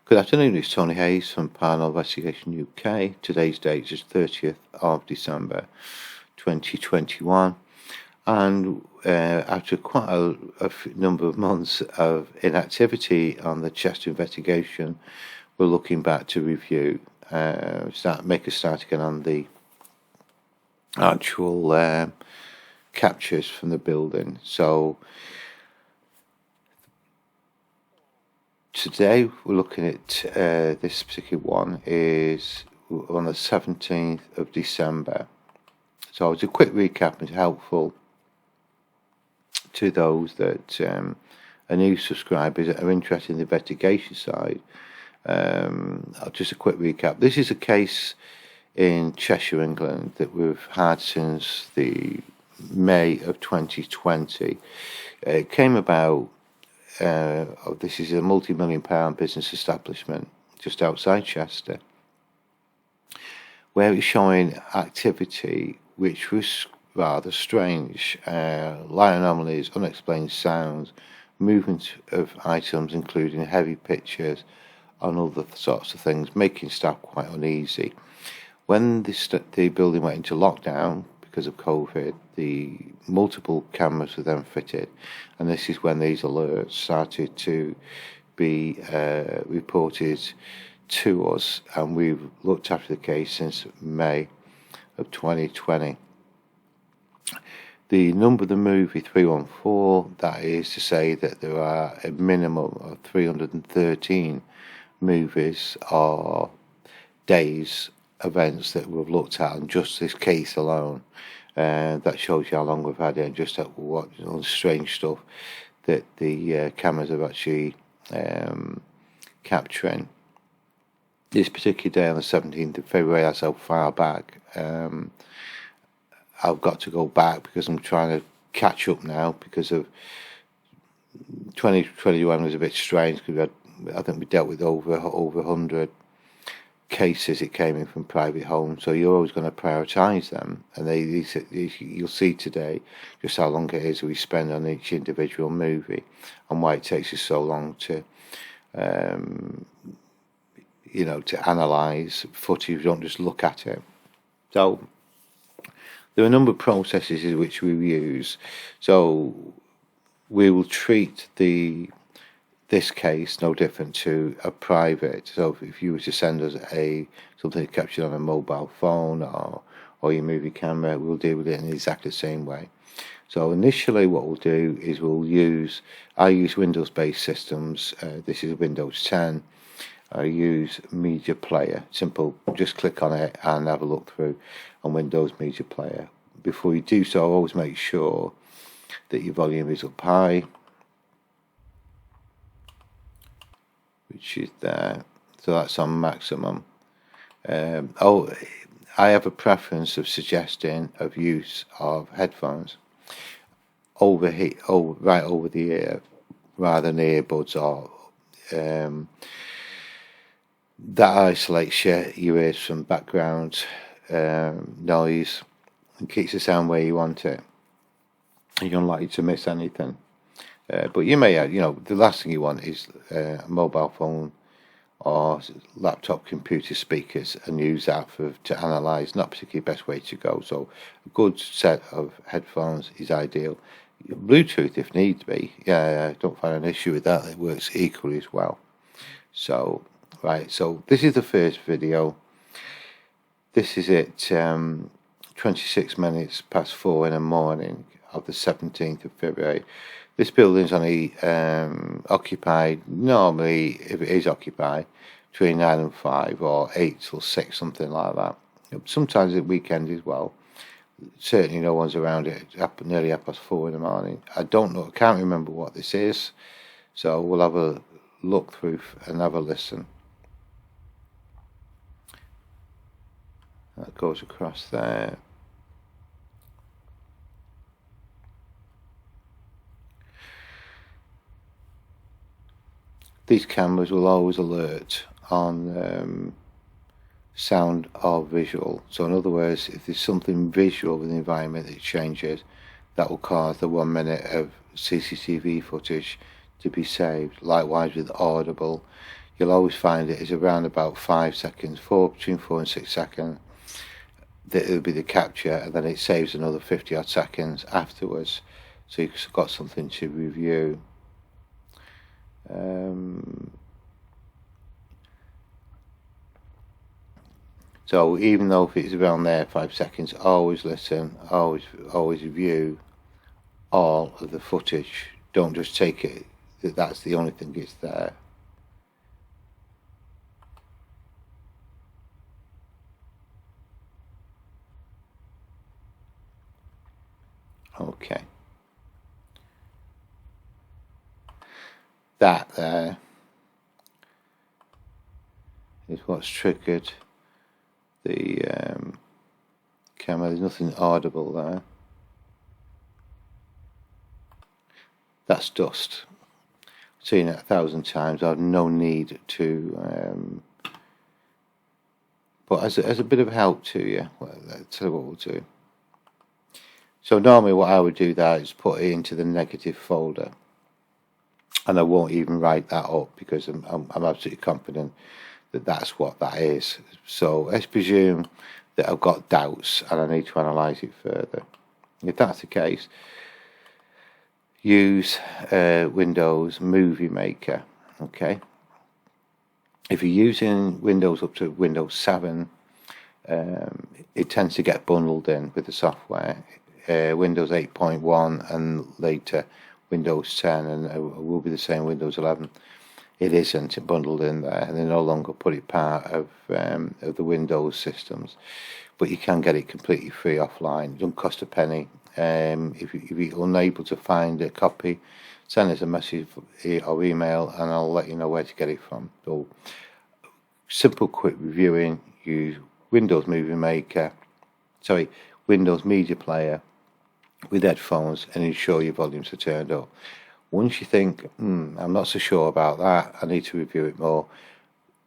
Good afternoon, it's Tony Hayes from Paranormal Investigation UK. Today's date is 30th of December 2021, and after quite a number of months of inactivity on the Cheshire investigation, we're looking back to review, make a start again on the actual captures from the building. So today we're looking at this particular one is on the 17th of December. So it's a quick recap and helpful to those that are new subscribers that are interested in the investigation side. Just a quick recap. This is a case in Cheshire, England that we've had since the May of 2020. It came about. This is a multi-million-pound business establishment just outside Chester, where it's showing activity which was rather strange, light anomalies, unexplained sounds, movement of items including heavy pictures and other sorts of things, making staff quite uneasy. When the building went into lockdown because of COVID, the multiple cameras were then fitted, and this is when these alerts started to be reported to us, and we've looked after the case since May of 2020. The number of the movie 314, that is to say that there are a minimum of 313 movies or days events that we've looked at on just this case alone. That shows you how long we've had it, and just what strange stuff that the cameras are actually capturing. This particular day on the 17th of February, that's how far back. I've got to go back because I'm trying to catch up now, because of 2021 was a bit strange, because I think we dealt with over 100 cases. It came in from private homes, so you're always going to prioritise them, and you'll see today just how long it is we spend on each individual movie and why it takes us so long to to analyse footage. You don't just look at it. So there are a number of processes in which we use. So we will treat this case no different to a private. So if you were to send us something captured on a mobile phone or your movie camera, we'll deal with it in exactly the same way. So initially what we'll do is I use Windows-based systems. This is Windows 10. I use Media Player. Simple, just click on it and have a look through on Windows Media Player. Before you do so, always make sure that your volume is up high, which is there, so that's on maximum. I have a preference of suggesting of use of headphones right over the ear, rather than earbuds, or that isolates your ears from background noise and keeps the sound where you want it. You're unlikely to miss anything. But you may have, the last thing you want is a mobile phone or laptop computer speakers, and use that to analyse. Not particularly the best way to go. So a good set of headphones is ideal. Bluetooth if need be. I don't find an issue with that. It works equally as well. So, right, so this is the first video. This is at 26 minutes past 4 in the morning of the 17th of February. This building's only occupied, normally, if it is occupied, between 9 and 5 or 8 till 6, something like that. Sometimes at weekends as well. Certainly no one's around it nearly 4 in the morning. I can't remember what this is, so we'll have a look through and have a listen. That goes across there. These cameras will always alert on sound or visual. So in other words, if there's something visual in the environment that changes, that will cause the 1 minute of CCTV footage to be saved. Likewise with audible, you'll always find it is around about 5 seconds, between 4 and 6 seconds. That it'll be the capture, and then it saves another 50 odd seconds afterwards, so you've got something to review. So even though if it's around there 5 seconds, always listen, always review all of the footage. Don't just take it that that's the only thing that's there. Okay. That there is what's triggered the camera. There's nothing audible there. That's dust. I've seen it 1,000 times. I have no need to. But as a bit of help to you, I'll tell you what we'll do. So normally what I would do there is put it into the negative folder, and I won't even write that up because I'm absolutely confident that that's what that is. So let's presume that I've got doubts and I need to analyse it further. If that's the case, use Windows Movie Maker. Okay. If you're using Windows up to Windows 7, it tends to get bundled in with the software. Windows 8.1 and later Windows 10, and it will be the same Windows 11. It isn't bundled in there, and they no longer put it part of the Windows systems. But you can get it completely free offline. It doesn't cost a penny. If you're unable to find a copy, send us a message or email, and I'll let you know where to get it from. So, simple, quick reviewing. Use Windows Movie Maker. Windows Media Player with headphones, and ensure your volumes are turned up. Once you think, I'm not so sure about that, I need to review it more,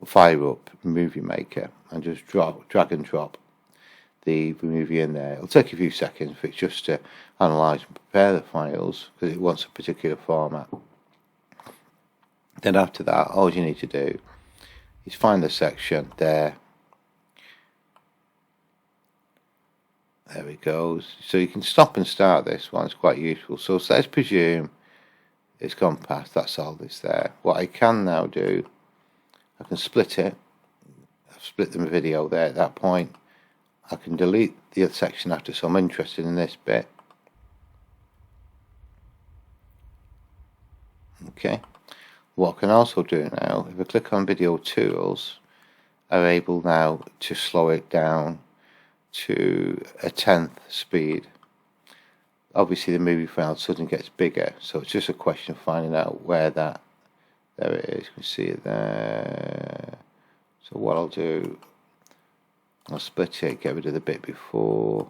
fire up Movie Maker and just drag and drop the movie in there. It'll take a few seconds if it's just to analyse and prepare the files because it wants a particular format. Then after that, all you need to do is find the section there. There it goes. So you can stop and start this one. It's quite useful. So let's presume it's gone past. That's all that's there. What I can now do, I can split it. I've split the video there at that point. I can delete the other section after, so I'm interested in this bit. Okay. What I can also do now, if I click on Video Tools, I'm able now to slow it down to a 1/10 speed. Obviously the movie file suddenly gets bigger, so it's just a question of finding out where that, there it is, you can see it there. So what I'll do, I'll split it, get rid of the bit before.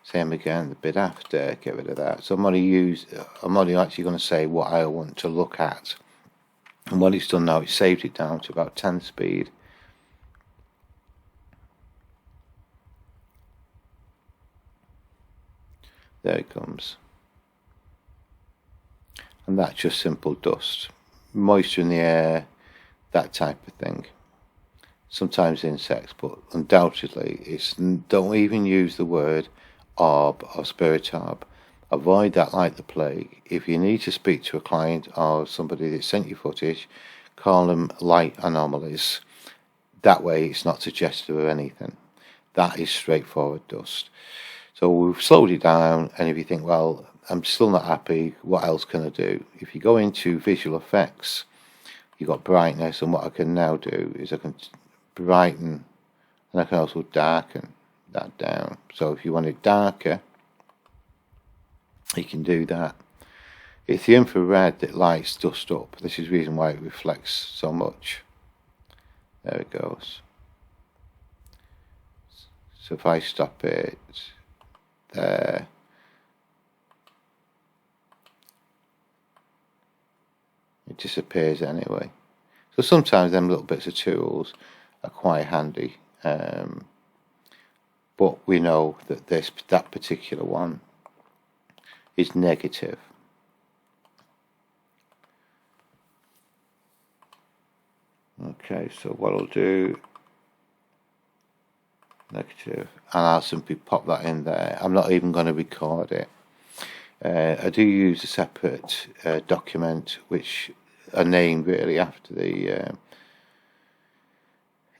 Same again, the bit after, get rid of that. So I'm only actually going to say what I want to look at. And what it's done now, it's saved it down to about 10 speed. There it comes. And that's just simple dust. Moisture in the air, that type of thing. Sometimes insects, but undoubtedly it's, don't even use the word orb or spirit orb. Avoid that like the plague. If you need to speak to a client or somebody that sent you footage, call them light anomalies. That way it's not suggestive of anything. That is straightforward dust. So we've slowed it down, and if you think, well, I'm still not happy, what else can I do? If you go into visual effects, you've got brightness, and what I can now do is I can brighten, and I can also darken that down. So if you want it darker, you can do that. It's the infrared that lights dust up. This is the reason why it reflects so much. There it goes. So if I stop it there, it disappears anyway. So sometimes them little bits of tools are quite handy. But we know that that particular one is negative. Okay, so what I'll do, negative, and I'll simply pop that in there. I'm not even going to record it. I do use a separate document which are named really after the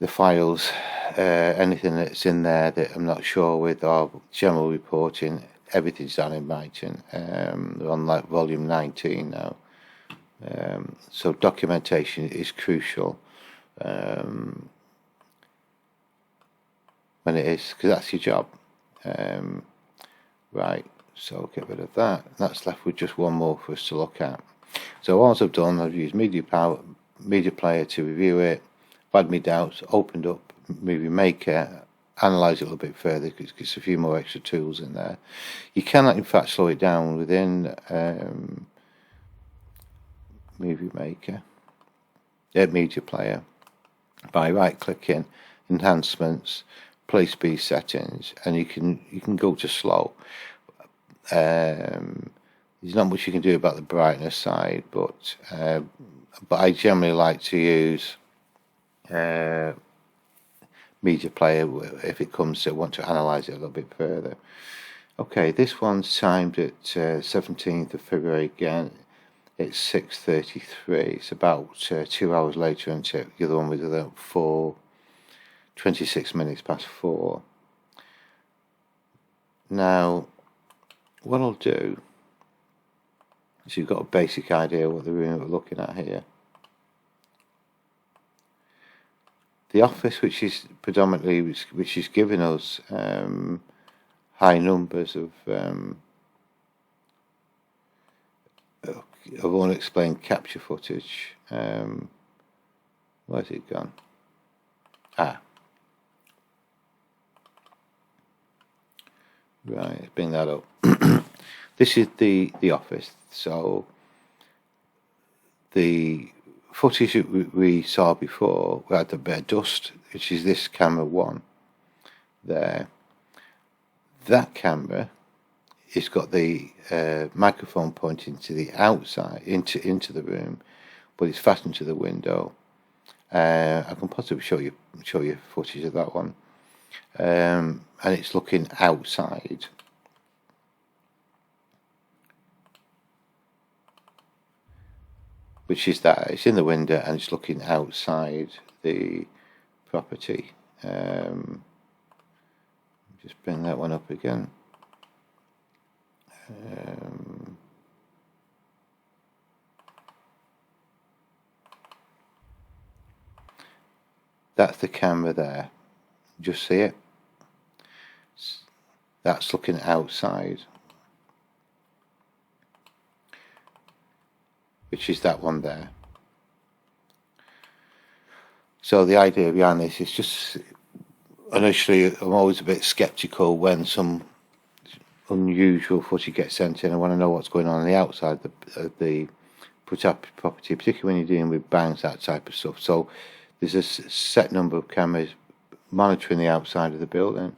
files. Anything that's in there that I'm not sure with, or general reporting, everything's done in writing. We're on like volume 19 now. So documentation is crucial when it is, because that's your job. Right, so get rid of that. That's left with just one more for us to look at. So all I've done, I've used Media Player to review it, had me doubts, opened up Movie Maker, analyse it a little bit further because there's a few more extra tools in there. You cannot in fact slow it down within Movie Maker, Media Player, by right clicking enhancements, play speed settings, and you can go to slow. There's not much you can do about the brightness side, but I generally like to use Media Player if it comes to want to analyse it a little bit further. Okay, this one's timed at 17th of February again. It's 6:33. It's about 2 hours later into the other one was about 26 minutes past 4. Now, what I'll do is you've got a basic idea what the room we're looking at here. The office, which is predominantly, which is giving us high numbers of unexplained capture footage. Where's it gone? Right, let's bring that up. This is the office. So the footage that we saw before, we had the bit of dust, which is this camera 1 there. That camera, it's got the microphone pointing to the outside, into the room, but it's fastened to the window. I can possibly show you footage of that one, and it's looking outside. Which is that it's in the window and it's looking outside the property. Just bring that one up again. That's the camera there. Just see it? That's looking outside. Which is that one there. So the idea behind this is just, initially I'm always a bit sceptical when some unusual footage gets sent in. I want to know what's going on the outside of the property, particularly when you're dealing with banks, that type of stuff. So there's a set number of cameras monitoring the outside of the building,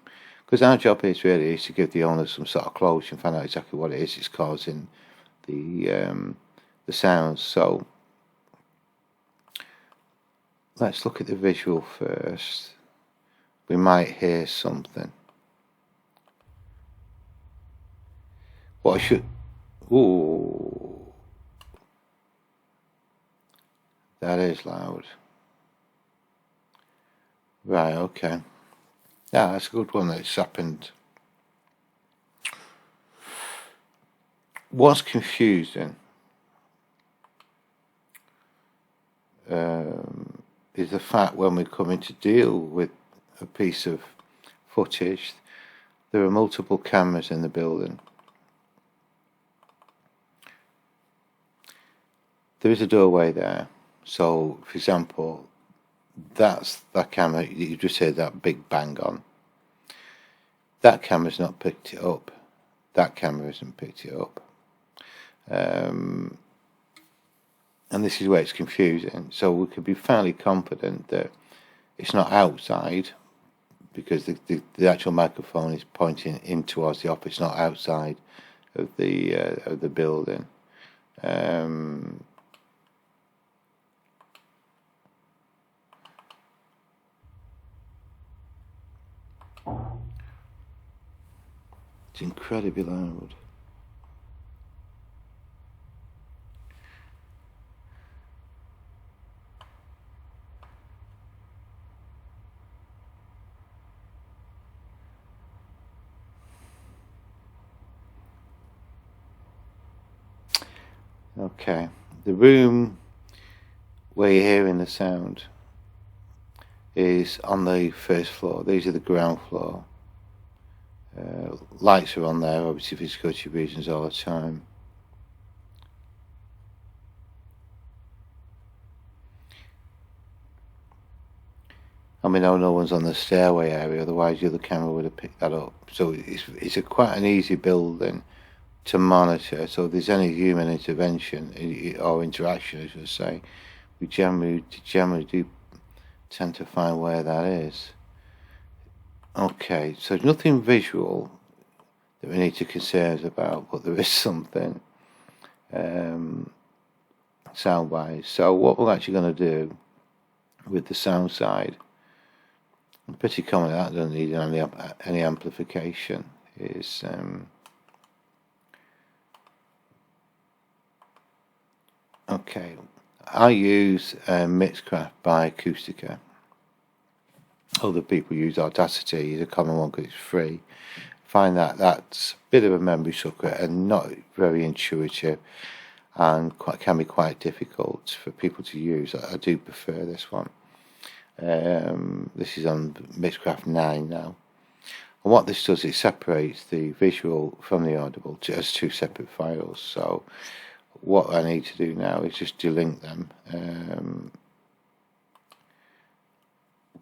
because our job is to give the owners some sort of closure and find out exactly what it is that's causing the sounds. So let's look at the visual first. We might hear something. What I should... Ooh, that is loud. Right, okay. Yeah, that's a good one that's happened. What's confusing is the fact when we're coming to deal with a piece of footage, there are multiple cameras in the building. There is a doorway there. So, for example, that's that camera, you just heard that big bang on. That camera's not picked it up. That camera hasn't picked it up. And this is where it's confusing. So we could be fairly confident that it's not outside, because the actual microphone is pointing in towards the office, not outside of the building. It's incredibly loud. Okay, the room where you're hearing the sound is on the first floor. These are the ground floor. Lights are on there, obviously for security reasons, all the time. And we know no one's on the stairway area, otherwise the other camera would have picked that up. So it's quite an easy building to monitor. So if there's any human intervention or interaction, I should say, we generally do tend to find where that is. Okay, so there's nothing visual that we need to concern us about, but there is something sound-wise. So what we're actually going to do with the sound side, pretty common, that doesn't need any amplification, is okay, I use Mixcraft by Acoustica. Other people use Audacity, it's a common one because it's free. Find that's a bit of a memory sucker and not very intuitive, and can be quite difficult for people to use. I do prefer this one. This is on Mixcraft 9 now. And what this does, it separates the visual from the audible as two separate files. So what I need to do now is just delink them.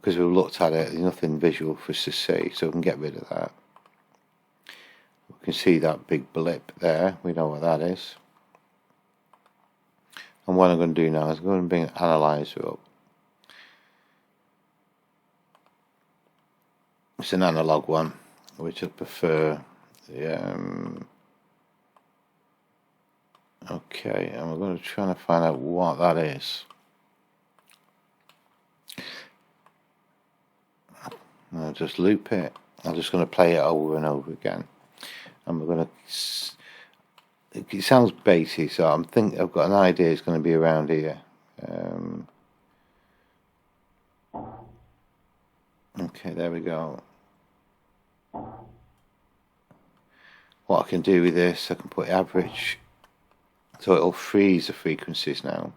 Because we've looked at it, there's nothing visual for us to see, so we can get rid of that. We can see that big blip there, we know what that is. And what I'm going to do now is I'm going to bring an analyzer up. It's an analog one, which I prefer. Okay, and we're going to try to find out what that is. I'll just loop it. I'm just going to play it over and over again, and we're going to. It sounds bassy, so I've got an idea it's going to be around here. Okay, there we go. What I can do with this, I can put average, so it'll freeze the frequencies now.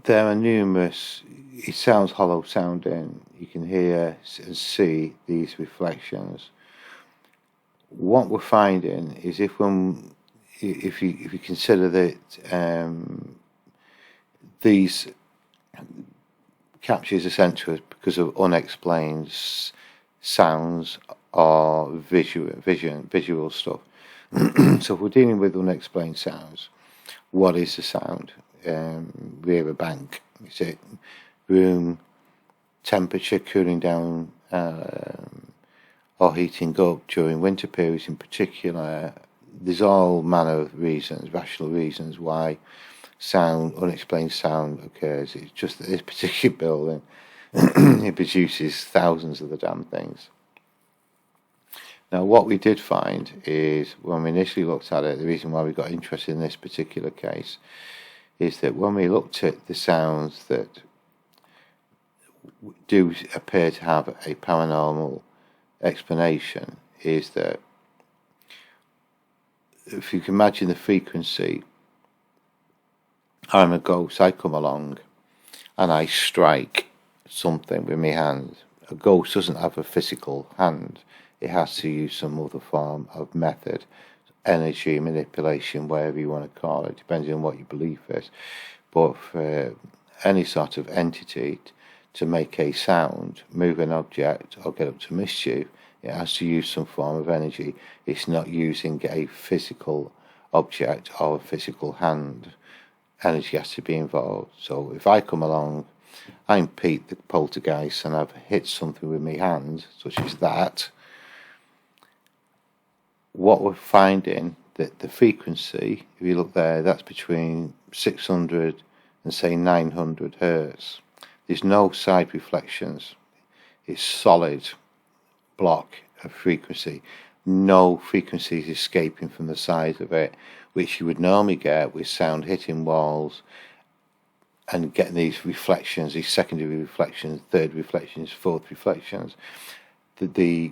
There are numerous, it sounds hollow sounding, you can hear and see these reflections. What we're finding is if you consider that these captures essentially because of unexplained sounds or visual stuff. So if we're dealing with unexplained sounds, what is the sound? We have a bank. Is it room temperature cooling down or heating up during winter periods in particular? There's all manner of reasons, rational reasons why unexplained sound occurs. It's just that this particular building it produces thousands of the damn things. Now what we did find is when we initially looked at it, the reason why we got interested in this particular case is that when we looked at the sounds that do appear to have a paranormal explanation, is that if you can imagine the frequency, I'm a ghost, I come along and I strike something with my hand. A ghost doesn't have a physical hand, it has to use some other form of method, energy manipulation, whatever you want to call it, depending on what your belief is. But for any sort of entity to make a sound, move an object, or get up to mischief, it has to use some form of energy. It's not using a physical object or a physical hand. Energy has to be involved. So if I come along, I'm Pete the poltergeist, and I've hit something with my hand, such as that, what we're finding, that the frequency, if you look there, that's between 600 and say 900 hertz. There's no side reflections. It's solid block of frequency. No frequencies escaping from the sides of it, which you would normally get with sound hitting walls and getting these reflections, these secondary reflections, third reflections, fourth reflections. The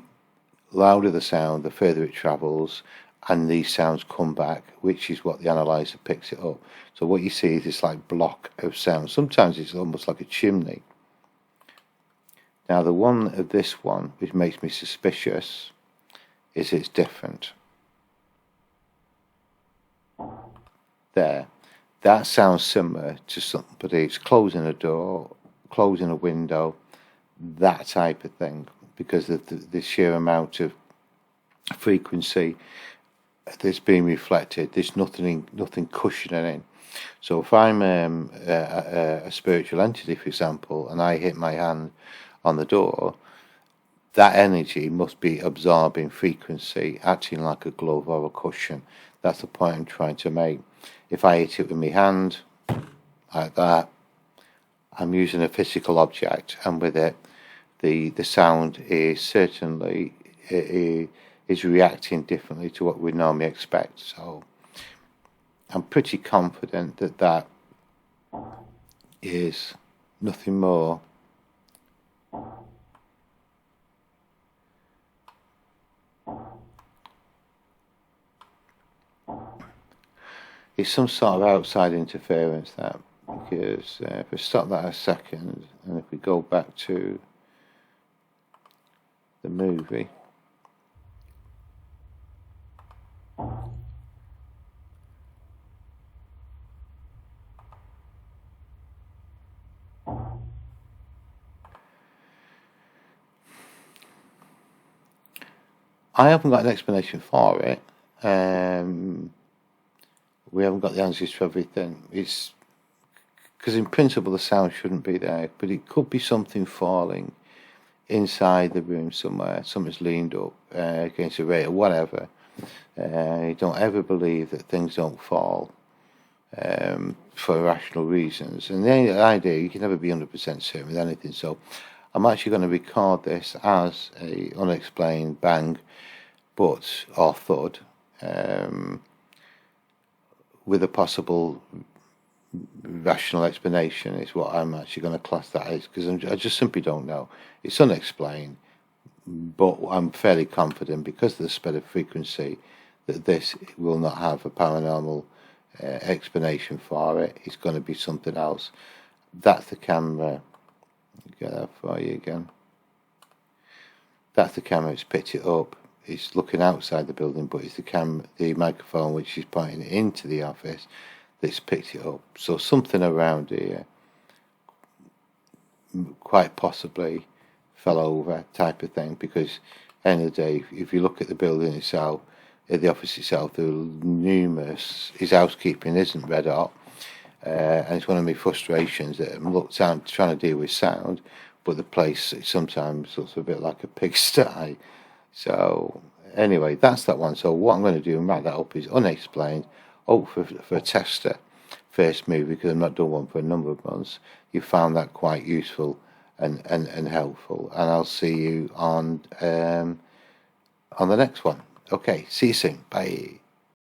louder the sound, the further it travels, and these sounds come back, which is what the analyzer picks it up. So what you see is this like block of sound. Sometimes it's almost like a chimney. Now the one of this one, which makes me suspicious, is it's different. There. That sounds similar to somebody closing a door, closing a window, that type of thing, because of the sheer amount of frequency that's being reflected. There's nothing cushioning in. So if I'm a spiritual entity, for example, and I hit my hand on the door, that energy must be absorbing frequency, acting like a glove or a cushion. That's the point I'm trying to make. If I hit it with my hand, like that, I'm using a physical object, and with it, the sound is certainly is reacting differently to what we normally expect. So I'm pretty confident that that is nothing more it's some sort of outside interference, that, because if we stop that a second, and if we go back to the movie, I haven't got an explanation for it. We haven't got the answers to everything. It's because in principle the sound shouldn't be there, but it could be something falling inside the room somewhere. Something's leaned up against a railing or whatever. You don't ever believe that things don't fall for irrational reasons. And the idea, you can never be 100% certain with anything. So I'm actually going to record this as a unexplained bang, or thud, with a possible rational explanation is what I'm actually going to class that as, because I just simply don't know. It's unexplained, but I'm fairly confident, because of the spread of frequency, that this will not have a paranormal explanation for it. It's going to be something else. That's the camera. Get that for you again. That's the camera. It's picked it up. It's looking outside the building, but it's the microphone which is pointing into the office that's picked it up. So something around here quite possibly fell over, type of thing, because end of the day, if you look at the building itself, at the office itself, there are numerous, his housekeeping isn't red hot, and it's one of my frustrations that I'm trying to deal with sound, but the place sometimes looks a bit like a pigsty. So anyway, that's that one. So what I'm going to do and wrap that up is unexplained. Oh, for a tester first movie, because I've not done one for a number of months. You found that quite useful and helpful, and I'll see you on the next one. Okay, see you soon. Bye.